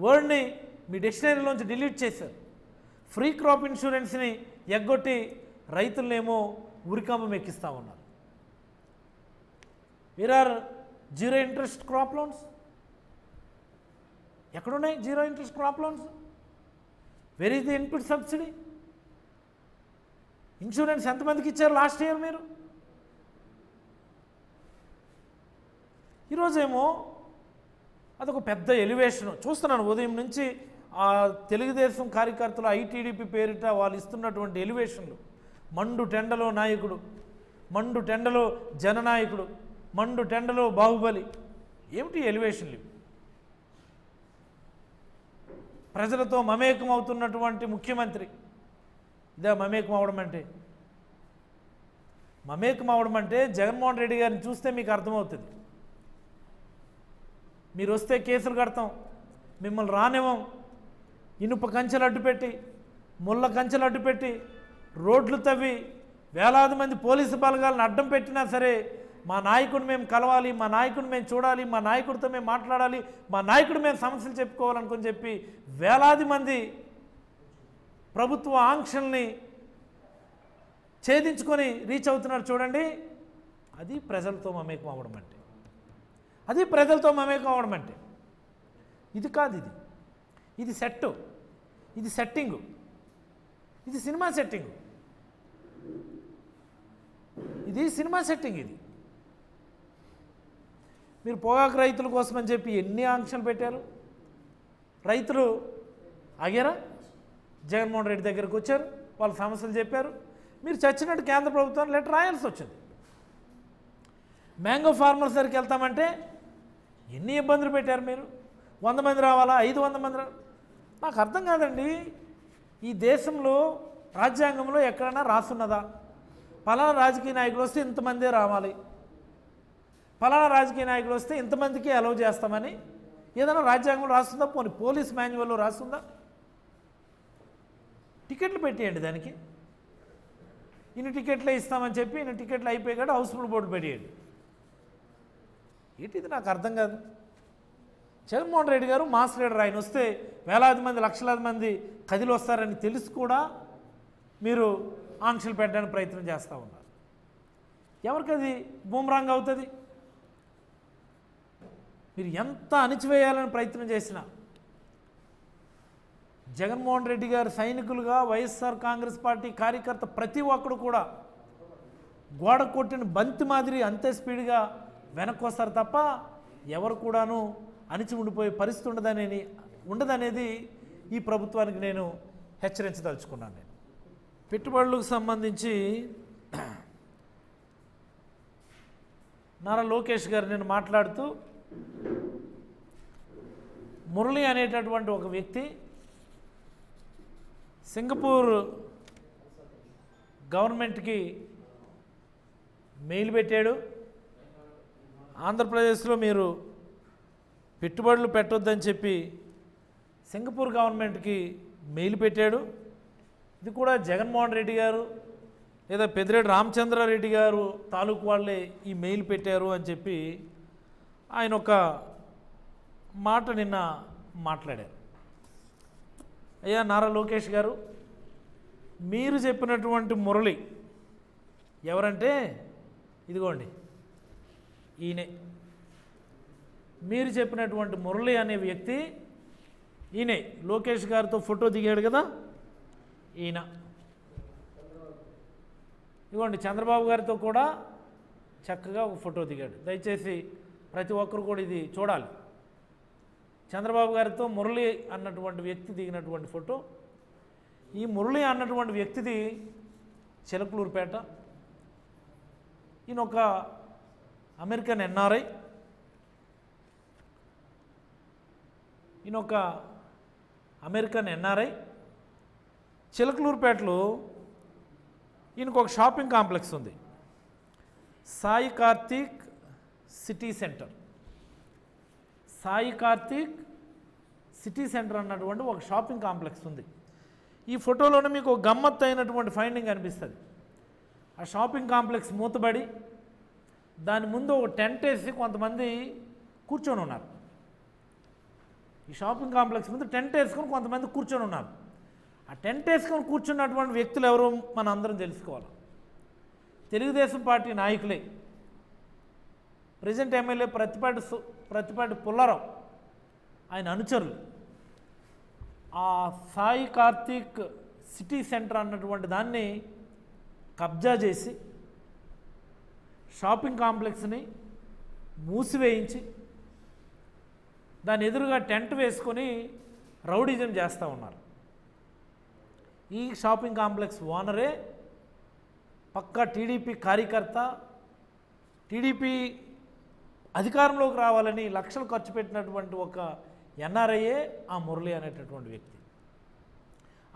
B: వర్డ్ని మీ డిక్షనరీలోంచి డిలీట్ చేశారు. ఫ్రీ క్రాప్ ఇన్సూరెన్స్ని ఎగ్గొట్టి రైతులనేమో ఉరికమ్మం ఎక్కిస్తూ ఉన్నారు. Where are zero interest crop loans? ఎక్కడున్నాయి zero interest crop loans? Where is the input subsidy? Insurance ఎంతమందికి ఇచ్చారు లాస్ట్ ఇయర్ మీరు? ఈరోజేమో అదొక పెద్ద ఎలివేషను చూస్తున్నాను. ఉదయం నుంచి ఆ తెలుగుదేశం కార్యకర్తలు ఐటీడీపీ పేరిట వాళ్ళు ఇస్తున్నటువంటి ఎలివేషన్లు. మండు టెండలో నాయకుడు, మండు టెండలో జననాయకుడు, మండు టెండలో బాహుబలి. ఏమిటి ఎలివేషన్లు? ప్రజలతో మమేకం అవుతున్నటువంటి ముఖ్యమంత్రి ఇదే మమేకం అవడం అంటే? మమేకం అవడం అంటే జగన్మోహన్ రెడ్డి గారిని చూస్తే మీకు అర్థమవుతుంది. మీరు వస్తే కేసులు కడతాం, మిమ్మల్ని రానివ్వం, ఇనుప కంచెలు అడ్డుపెట్టి, ముళ్ళ కంచెలు అడ్డుపెట్టి, రోడ్లు తవ్వి వేలాది మంది పోలీసు బలగాలను అడ్డం పెట్టినా సరే మా నాయకుడిని మేము కలవాలి, మా నాయకుడిని మేము చూడాలి, మా నాయకుడితో మేము మాట్లాడాలి, మా నాయకుడు మేము సమస్యలు చెప్పుకోవాలనుకుని చెప్పి వేలాది మంది ప్రభుత్వ ఆంక్షల్ని ఛేదించుకొని రీచ్ అవుతున్నారు చూడండి. అది ప్రజలతో మమేకం అవ్వడం అంటే, అది ప్రజలతో మమేకం అవ్వడం అంటే. ఇది కాదు, ఇది సెట్టు, ఇది సెట్టింగు, ఇది సినిమా సెట్టింగు, ఇది సినిమా సెట్టింగ్. ఇది మీరు పొగాకు రైతుల కోసం అని చెప్పి ఎన్ని ఆంక్షలు పెట్టారు? రైతులు ఆగారా? జగన్మోహన్ రెడ్డి దగ్గరికి వచ్చారు, వాళ్ళ సమస్యలు చెప్పారు, మీరు చచ్చినట్టు కేంద్ర ప్రభుత్వాన్ని లెటర్ రాయాల్సి వచ్చింది. మ్యాంగో ఫార్మర్స్ దగ్గరికి వెళ్తామంటే ఎన్ని ఇబ్బందులు పెట్టారు మీరు? 100 మంది రావాలా, 500 మంది నాకు అర్థం కాదండి. ఈ దేశంలో రాజ్యాంగంలో ఎక్కడైనా రాసున్నదా పలానా రాజకీయ నాయకులు వస్తే ఇంతమందే రావాలి, పలానా రాజకీయ నాయకులు వస్తే ఇంతమందికి అలౌ చేస్తామని ఏదైనా రాజ్యాంగంలో రాస్తుందా? పోనీ పోలీస్ మాన్యువల్లో రాస్తుందా? టికెట్లు పెట్టేయండి, దానికి ఇన్ని టికెట్లే ఇస్తామని చెప్పి ఇన్ని టికెట్లు అయిపోయి కూడా హౌస్ఫుల్ బోర్డు పెట్టేయండి. ఏంటిది నాకు అర్థం కాదు. జగన్మోహన్ రెడ్డి గారు మాస్ లీడర్, ఆయన వస్తే వేలాది మంది లక్షలాది మంది కదిలి వస్తారని తెలిసి కూడా మీరు ఆంక్షలు పెట్టడానికి ప్రయత్నం చేస్తూ ఉన్నారు. ఎవరికి అది బూమరాంగ్ అవుతుంది? మీరు ఎంత అణిచివేయాలని ప్రయత్నం చేసినా జగన్మోహన్ రెడ్డి గారు సైనికులుగా వైఎస్ఆర్ కాంగ్రెస్ పార్టీ కార్యకర్త ప్రతి ఒక్కడు కూడా గోడ కొట్టిన బంతి మాదిరి అంతే స్పీడ్గా వెనక్కి వస్తారు తప్ప ఎవరు కూడాను అణిచి ఉండిపోయే పరిస్థితి ఉండదనేది ఈ ప్రభుత్వానికి నేను హెచ్చరించదలుచుకున్నాను. నేను పెట్టుబడులకు సంబంధించి నారా లోకేష్ గారు నేను మాట్లాడుతూ మురళి అనేటటువంటి ఒక వ్యక్తి సింగపూర్ గవర్నమెంట్కి మెయిల్ పెట్టాడు. ఆంధ్రప్రదేశ్లో మీరు పెట్టుబడులు పెట్టొద్దని చెప్పి సింగపూర్ గవర్నమెంట్కి మెయిల్ పెట్టాడు. ఇది కూడా జగన్మోహన్ రెడ్డి గారు లేదా పెద్దిరెడ్డి రామచంద్రారెడ్డి గారు తాలూకు వాళ్ళే ఈ మెయిల్ పెట్టారు అని చెప్పి ఆయన ఒక మాట నిన్న మాట్లాడారు. అయ్యా నారా లోకేష్ గారు, మీరు చెప్పినటువంటి మురళి ఎవరంటే ఇదిగోండి ఈయనే. మీరు చెప్పినటువంటి మురళి అనే వ్యక్తి ఈయనే. లోకేష్ గారితో ఫోటో దిగాడు కదా ఈయన. ఇదిగోండి చంద్రబాబు గారితో కూడా చక్కగా ఒక ఫోటో దిగాడు. దయచేసి ప్రతి ఒక్కరు కూడా ఇది చూడాలి. చంద్రబాబు గారితో మురళి అన్నటువంటి వ్యక్తి దిగినటువంటి ఫోటో. ఈ మురళి అన్నటువంటి వ్యక్తిది చిలకలూరుపేట. ఈయన ఒక అమెరికన్ ఎన్ఆర్ఐ. ఈయన ఒక అమెరికన్ ఎన్ఆర్ఐ. చిలకలూరుపేటలో ఈయనకు ఒక షాపింగ్ కాంప్లెక్స్ ఉంది, Sai Karthik city centre. Sai Karthik city centre అన్నటువంటి ఒక షాపింగ్ కాంప్లెక్స్ ఉంది. ఈ ఫోటోలోనే మీకు ఒక గమ్మత్తు అయినటువంటి ఫైండింగ్ అనిపిస్తుంది. ఆ షాపింగ్ కాంప్లెక్స్ మూతబడి దాని ముందు ఒక టెంట్ వేసి కొంతమంది కూర్చొని ఉన్నారు. ఈ షాపింగ్ కాంప్లెక్స్ ముందు టెంట్ వేసుకొని కొంతమంది కూర్చొని ఉన్నారు. ఆ టెంట్ వేసుకొని కూర్చున్నటువంటి వ్యక్తులు ఎవరో మనం అందరం తెలుసుకోవాలి. తెలుగుదేశం పార్టీ నాయకులే. ప్రజెంట్ ఎమ్మెల్యే ప్రతిపాటి పుల్లారావు ఆయన అనుచరులు. ఆ సాయి కార్తీక్ సిటీ సెంటర్ అన్నటువంటి దాన్ని కబ్జా చేసి షాపింగ్ కాంప్లెక్స్ని మూసివేయించి దాని ఎదురుగా టెంట్ వేసుకొని రౌడీజం చేస్తూ ఉన్నారు. ఈ షాపింగ్ కాంప్లెక్స్ ఓనరే పక్కా టీడీపీ కార్యకర్త. టీడీపీ అధికారంలోకి రావాలని లక్షలు ఖర్చు పెట్టినటువంటి ఒక ఎన్ఆర్ఐఏ ఆ మురళి అనేటటువంటి వ్యక్తి.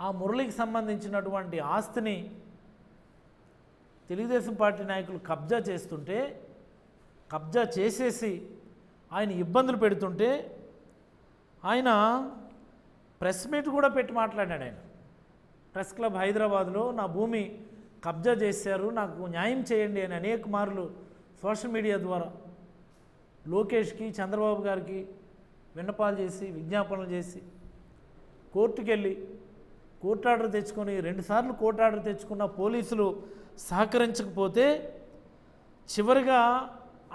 B: ఆ మురళికి సంబంధించినటువంటి ఆస్తిని తెలుగుదేశం పార్టీ నాయకులు కబ్జా చేస్తుంటే, కబ్జా చేసేసి ఆయన ఇబ్బందులు పెడుతుంటే ఆయన ప్రెస్ మీట్ కూడా పెట్టి మాట్లాడాడు. ఆయన ప్రెస్ క్లబ్ హైదరాబాద్లో నా భూమి కబ్జా చేశారు, నాకు న్యాయం చేయండి అని అనేక మార్లు సోషల్ మీడియా ద్వారా లోకేష్కి చంద్రబాబు గారికి విన్నపాలు చేసి విజ్ఞాపనలు చేసి కోర్టుకు వెళ్ళి కోర్టు ఆర్డర్ తెచ్చుకొని 2 సార్లు కోర్టు ఆర్డర్ తెచ్చుకున్న పోలీసులు సహకరించకపోతే చివరిగా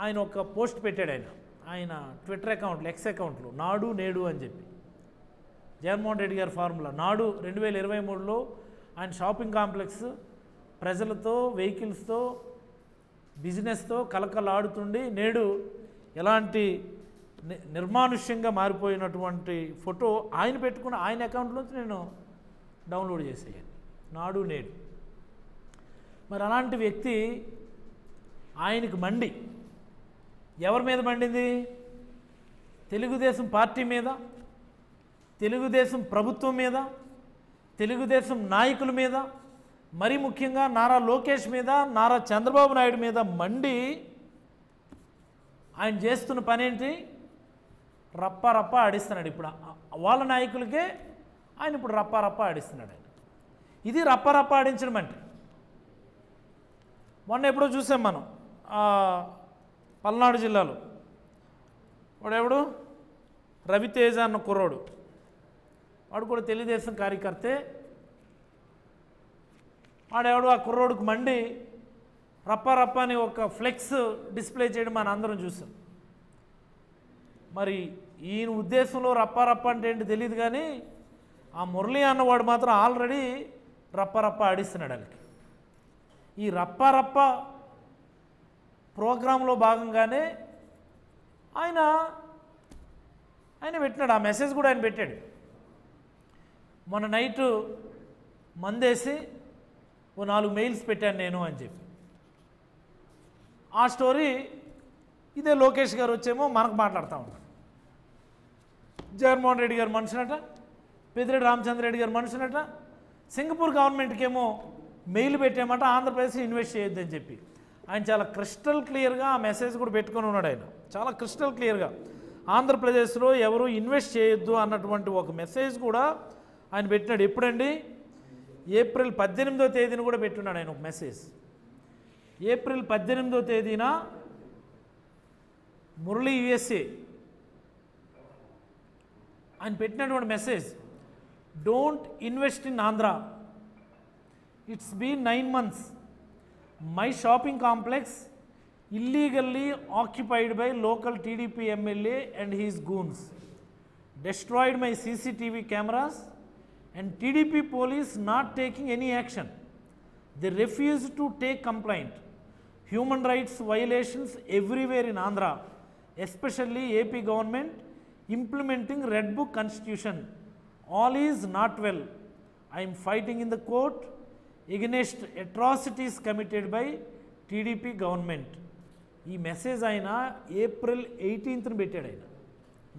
B: ఆయన ఒక పోస్ట్ పెట్టాడు. ఆయన ట్విట్టర్ అకౌంట్లో, ఎక్స్ అకౌంట్లో నాడు నేడు అని చెప్పి జగన్మోహన్ రెడ్డి గారి ఫార్ములా నాడు 2023లో ఆయన షాపింగ్ కాంప్లెక్స్ ప్రజలతో, వెహికల్స్తో, బిజినెస్తో కలకలాడుతుండి నేడు ఎలాంటి నిర్మానుష్యంగా మారిపోయినటువంటి ఫోటో ఆయన పెట్టుకున్న ఆయన అకౌంట్లోంచి నేను డౌన్లోడ్ చేసేయాలి. నాడు నేడు. మరి అలాంటి వ్యక్తి ఆయనకు మండి ఎవరి మీద మండింది? తెలుగుదేశం పార్టీ మీద, తెలుగుదేశం ప్రభుత్వం మీద, తెలుగుదేశం నాయకుల మీద, మరి ముఖ్యంగా నారా లోకేష్ మీద, నారా చంద్రబాబు నాయుడు మీద మండి ఆయన చేస్తున్న పని ఏంటి? రప్ప ఆడిస్తున్నాడు. ఇప్పుడు వాళ్ళ నాయకులకే ఆయన ఇప్పుడు రప్ప ఆడిస్తున్నాడు. ఆయన ఇది రప్ప ఆడించడం అంటే. మొన్న ఎప్పుడో చూసాం మనం పల్నాడు జిల్లాలో వాడెవడు రవితేజ అన్న కుర్రోడు, వాడు కూడా తెలుగుదేశం కార్యకర్తే. వాడెవడు ఆ కుర్రోడుకు మండి రప్ప అని ఒక ఫ్లెక్స్ డిస్ప్లే చేయడం మన అందరం చూసాం. మరి ఈయన ఉద్దేశంలో రప్ప అంటే ఏంటి తెలియదు, కానీ ఆ మురళి అన్నవాడు మాత్రం ఆల్రెడీ రప్ప ఆడిస్తున్నాడు. వాళ్ళకి ఈ రప్ప ప్రోగ్రాంలో భాగంగానే ఆయన పెట్టినాడు. ఆ మెసేజ్ కూడా ఆయన పెట్టాడు. మొన్న నైటు మందేసి ఓ 4 మెయిల్స్ పెట్టాను నేను అని చెప్పి. ఆ స్టోరీ ఇదే లోకేష్ గారు వచ్చేమో మనకు మాట్లాడుతూ ఉంటాడు. జగన్మోహన్ రెడ్డి గారు మనుషునట, పెద్దిరెడ్డి రామచంద్ర రెడ్డి గారు మనుషునట. సింగపూర్ గవర్నమెంట్కి ఏమో మెయిల్ పెట్టామట ఆంధ్రప్రదేశ్ ఇన్వెస్ట్ చేయొద్దని చెప్పి. ఆయన చాలా క్రిస్టల్ క్లియర్గా ఆ మెసేజ్ కూడా పెట్టుకొని ఉన్నాడు. ఆయన చాలా క్రిస్టల్ క్లియర్గా ఆంధ్రప్రదేశ్లో ఎవరు ఇన్వెస్ట్ చేయొద్దు అన్నటువంటి ఒక మెసేజ్ కూడా ఆయన పెట్టినాడు. ఎప్పుడండి? ఏప్రిల్ 18వ తేదీన కూడా పెట్టున్నాడు ఆయన ఒక మెసేజ్. ఏప్రిల్ 18వ తేదీన మురళీ యుఎస్ఏ ఆయన పెట్టినటువంటి message, don't invest in Andhra, it's been 9 months. My shopping complex illegally occupied by local TDP MLA and his goons, destroyed my CCTV cameras, and TDP police not taking any action. They refuse to take complaint. Human rights violations everywhere in Andhra, especially AP government implementing Red Book Constitution. All is not well. I am fighting in the court against atrocities committed by TDP government. ఈ message ఆయన April 18th పెట్టాడు ఆయన,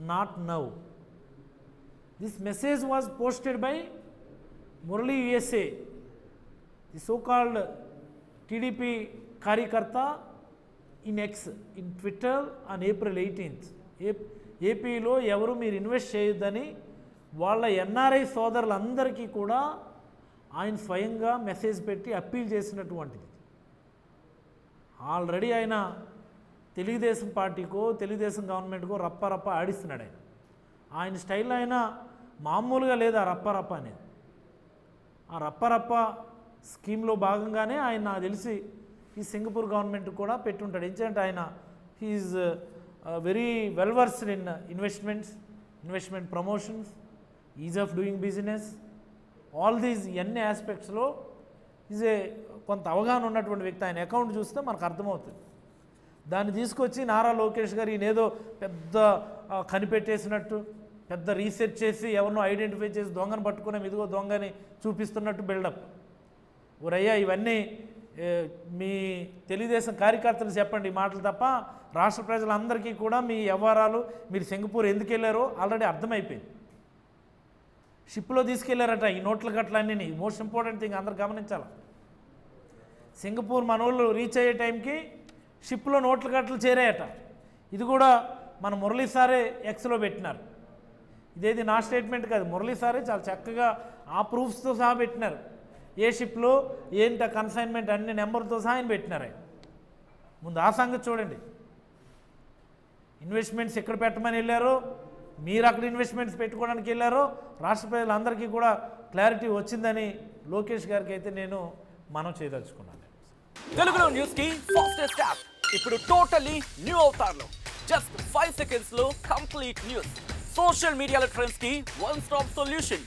B: not now. This message was posted by Murali USA, the so called TDP కార్యకర్త in X, in Twitter on April 18th. ఏపీలో ఎవరు మీరు invest చేయొద్దని వాళ్ళ ఎన్ఆర్ఐ సోదరులందరికీ కూడా ఆయన స్వయంగా మెసేజ్ పెట్టి అప్పీల్ చేసినటువంటిది. ఆల్రెడీ ఆయన తెలుగుదేశం పార్టీకో తెలుగుదేశం గవర్నమెంట్కో రప్ప ఆడిస్తున్నాడు. ఆయన స్టైల్లో ఆయన మామూలుగా లేదు ఆ రప్ప అనేది. ఆ రప్ప స్కీమ్లో భాగంగానే ఆయన నాకు తెలిసి ఈ సింగపూర్ గవర్నమెంట్ కూడా పెట్టుంటాడు. ఎందుకంటే ఆయన he is very well versed in investment promotions, ease of doing business, all these ఎన్ని ఆస్పెక్ట్స్లో ఈజ్ ఏ కొంత అవగాహన ఉన్నటువంటి వ్యక్తి. ఆయన అకౌంట్ చూస్తే మనకు అర్థమవుతుంది. దాన్ని తీసుకొచ్చి నారా లోకేష్ గారు ఈయనేదో పెద్ద కనిపెట్టేసినట్టు, పెద్ద రీసెర్చ్ చేసి ఎవరినో ఐడెంటిఫై చేసి దొంగను పట్టుకునే ఇదిగో దొంగని చూపిస్తున్నట్టు బిల్డప్. ఊరయ్యా ఇవన్నీ మీ తెలుగుదేశం కార్యకర్తలు చెప్పండి ఈ మాటలు తప్ప రాష్ట్ర ప్రజలందరికీ కూడా మీ వ్యవహారాలు, మీరు సింగపూర్ ఎందుకు వెళ్ళారో ఆల్రెడీ అర్థమైపోయింది. షిప్లో తీసుకెళ్లారట ఈ నోట్ల కట్టలన్నీ. మోస్ట్ ఇంపార్టెంట్ థింగ్ అందరు గమనించాలి. సింగపూర్ మనోళ్ళు రీచ్ అయ్యే టైంకి షిప్లో నోట్ల కట్టలు చేరాయట. ఇది కూడా మన మురళీ సారే ఎక్స్లో పెట్టినారు. ఇదేది నా స్టేట్మెంట్ కాదు, మురళీ సారే చాలా చక్కగా ఆ ప్రూఫ్స్తో సహా పెట్టినారు. ఏ షిప్లో ఏంటి కన్సైన్మెంట్ అన్ని నెంబర్తో సహా ఆయన పెట్టినారు. ఆయన ముందు ఆ సంగతి చూడండి. ఇన్వెస్ట్మెంట్స్ ఎక్కడ పెట్టమని వెళ్ళారో, మీరు అక్కడ ఇన్వెస్ట్మెంట్స్ పెట్టుకోవడానికి వెళ్ళారో రాష్ట్ర ప్రజలందరికీ కూడా క్లారిటీ వచ్చిందని లోకేష్ గారికి అయితే నేను మనం చేయదలుచుకున్నాను.
C: తెలుగులో న్యూస్ కి ఫాస్టెస్ట్ యాప్ ఇప్పుడు టోటల్లీ న్యూ అవతార్లో జస్ట్ 5 seconds లో కంప్లీట్ న్యూస్. సోషల్ మీడియాలో ట్రెండ్స్ కి one stop solution.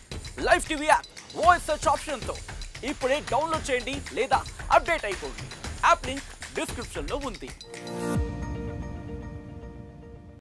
C: Live TV app voice search option తో ఇప్పుడే డౌన్లోడ్ చేయండి లేదా అప్డేట్ అయిపోండి. యాప్ లింక్ డిస్క్రిప్షన్ లో ఉంది.